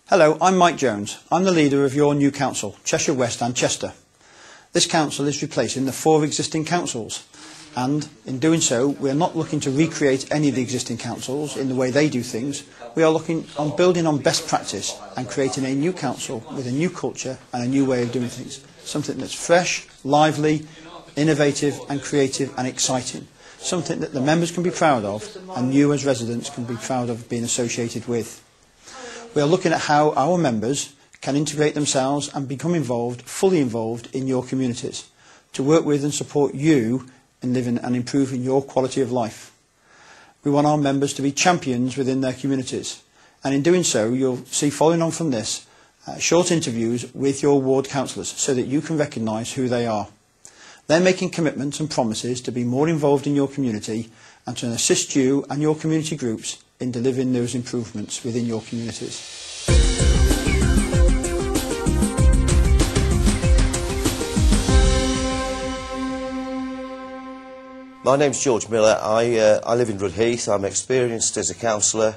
Hello, I'm Mike Jones. I'm the leader of your new council, Cheshire West and Chester. This council is replacing the 4 existing councils, and in doing so we are not looking to recreate any of the existing councils in the way they do things. We are looking on building on best practice and creating a new council with a new culture and a new way of doing things. Something that's fresh, lively, innovative and creative and exciting. Something that the members can be proud of and you as residents can be proud of being associated with. We are looking at how our members can integrate themselves and become involved, fully involved in your communities, to work with and support you in living and improving your quality of life. We want our members to be champions within their communities, and in doing so you'll see, following on from this, short interviews with your ward councillors so that you can recognise who they are. They're making commitments and promises to be more involved in your community and to assist you and your community groups in delivering those improvements within your communities. My name's George Miller. I live in Rudheath. I'm experienced as a councillor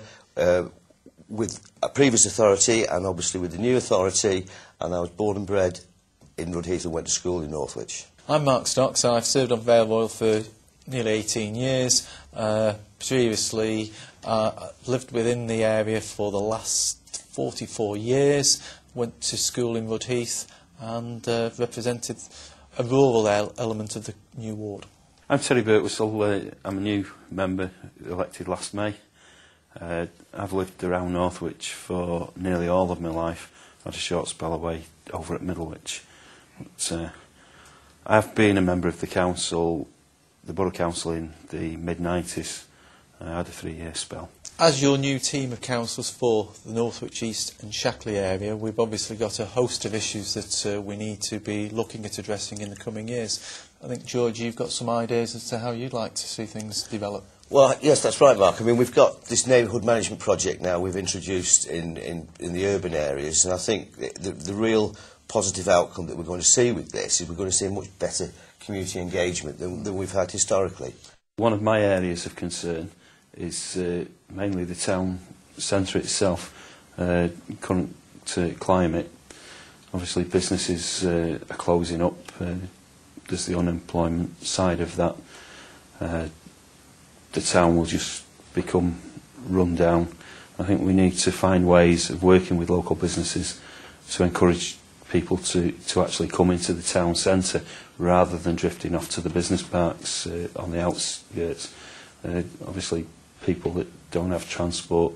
with a previous authority and obviously with the new authority, and I was born and bred in Rudheath and went to school in Northwich. I'm Mark Stocks. I've served on Vale Royal for nearly 18 years. Previously, lived within the area for the last 44 years, went to school in Rudheath and represented a rural element of the new ward. I'm Terry Birtwistle. I'm a new member elected last May. I've lived around Northwich for nearly all of my life. I had a short spell away over at Middlewich. But, I've been a member of the council, the Borough Council, in the mid-90s. I had a 3-year spell. As your new team of councillors for the Northwich East and Shakerley area, we've obviously got a host of issues that we need to be looking at addressing in the coming years. I think, George, you've got some ideas as to how you'd like to see things develop. Well, yes, that's right, Mark. I mean, we've got this neighbourhood management project now we've introduced in the urban areas, and I think the real positive outcome that we're going to see with this is we're going to see a much better community engagement than we've had historically. One of my areas of concern is mainly the town centre itself. Current climate, obviously businesses are closing up. There's the unemployment side of that. The town will just become run down. I think we need to find ways of working with local businesses to encourage people to actually come into the town centre rather than drifting off to the business parks on the outskirts. Obviously, people that don't have transport,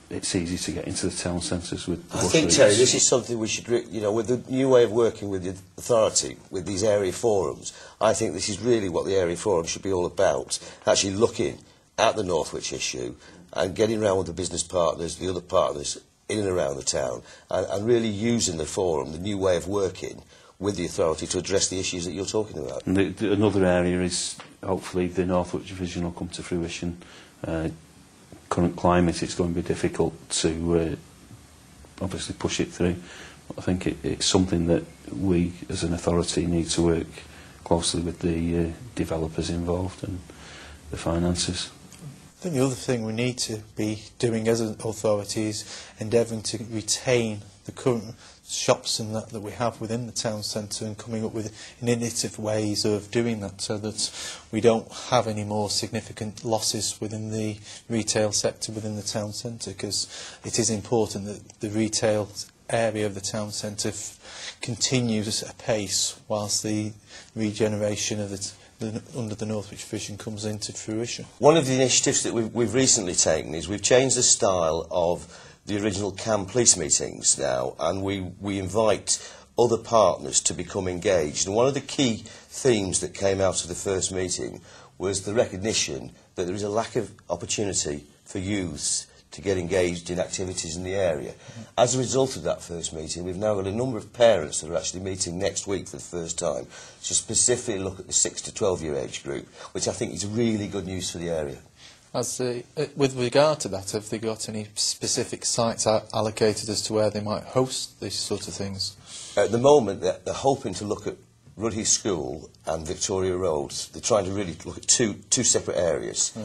it's easy to get into the town centres with the I think, Terry, this is something we should, with the new way of working with the authority, with these area forums, I think this is really what the area forum should be all about, actually looking at the Northwich issue and getting around with the business partners, the other partners in and around the town, and really using the forum, the new way of working with the authority to address the issues that you're talking about. And another area is, hopefully, the Northwich vision will come to fruition. Current climate, it's going to be difficult to obviously push it through. I think it's something that we as an authority need to work closely with the developers involved and the finances. I think the other thing we need to be doing as an authority is endeavouring to retain the current shops and that we have within the town centre and coming up with innovative ways of doing that so that we don't have any more significant losses within the retail sector within the town centre, because it is important that the retail area of the town centre continues apace whilst the regeneration of under the Northwich vision comes into fruition. One of the initiatives that we've recently taken is we've changed the style of the original CAM police meetings now, and we invite other partners to become engaged. And one of the key themes that came out of the first meeting was the recognition that there is a lack of opportunity for youths to get engaged in activities in the area. As a result of that first meeting, we've now got a number of parents that are actually meeting next week for the first time to specifically look at the 6 to 12 year age group, which I think is really good news for the area. With regard to that, have they got any specific sites allocated as to where they might host these sort of things? At the moment, they're hoping to look at Rudheath School and Victoria Road, they're trying to really look at two separate areas,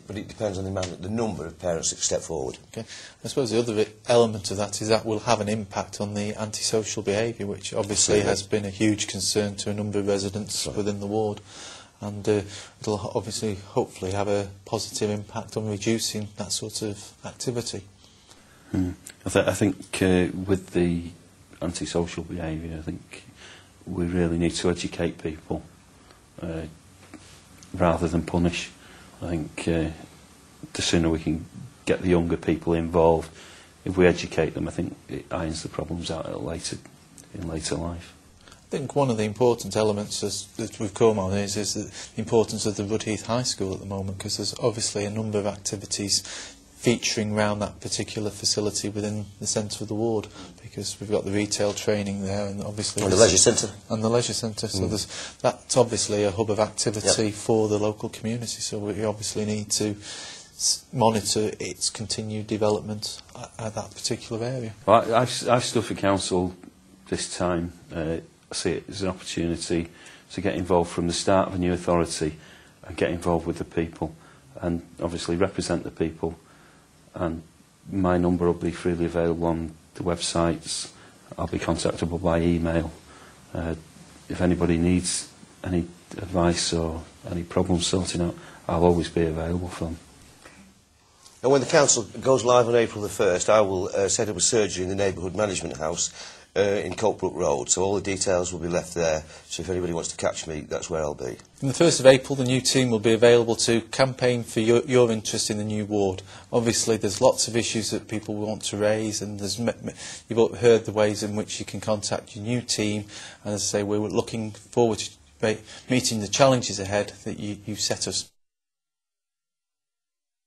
but it depends on the number of parents that step forward. Okay. I suppose the other element of that is that will have an impact on the antisocial behaviour, which obviously has been a huge concern to a number of residents within the ward, and it'll obviously, hopefully, have a positive impact on reducing that sort of activity. I think with the antisocial behaviour, I think we really need to educate people rather than punish. I think the sooner we can get the younger people involved, if we educate them, I think it irons the problems out in later life. I think one of the important elements that we've come on is the importance of the Rudheath High School at the moment, because there's obviously a number of activities featuring around that particular facility within the centre of the ward, because we've got the retail training there, and obviously and the leisure centre. And the leisure centre, so that's obviously a hub of activity for the local community, so we obviously need to monitor its continued development at that particular area. Well, I've stood for council this time. I see it as an opportunity to get involved from the start of a new authority and get involved with the people, and obviously represent the people. And my number will be freely available on the websites. I'll be contactable by email. If anybody needs any advice or any problems sorting out, I'll always be available for them. And when the council goes live on April the 1st, I will set up a surgery in the neighbourhood management house in Coltbrook Road, so all the details will be left there, so if anybody wants to catch me, that's where I'll be. From the 1st of April, the new team will be available to campaign for your interest in the new ward. Obviously, there's lots of issues that people want to raise, and you've heard the ways in which you can contact your new team, and as I say, we're looking forward to meeting the challenges ahead that you set us.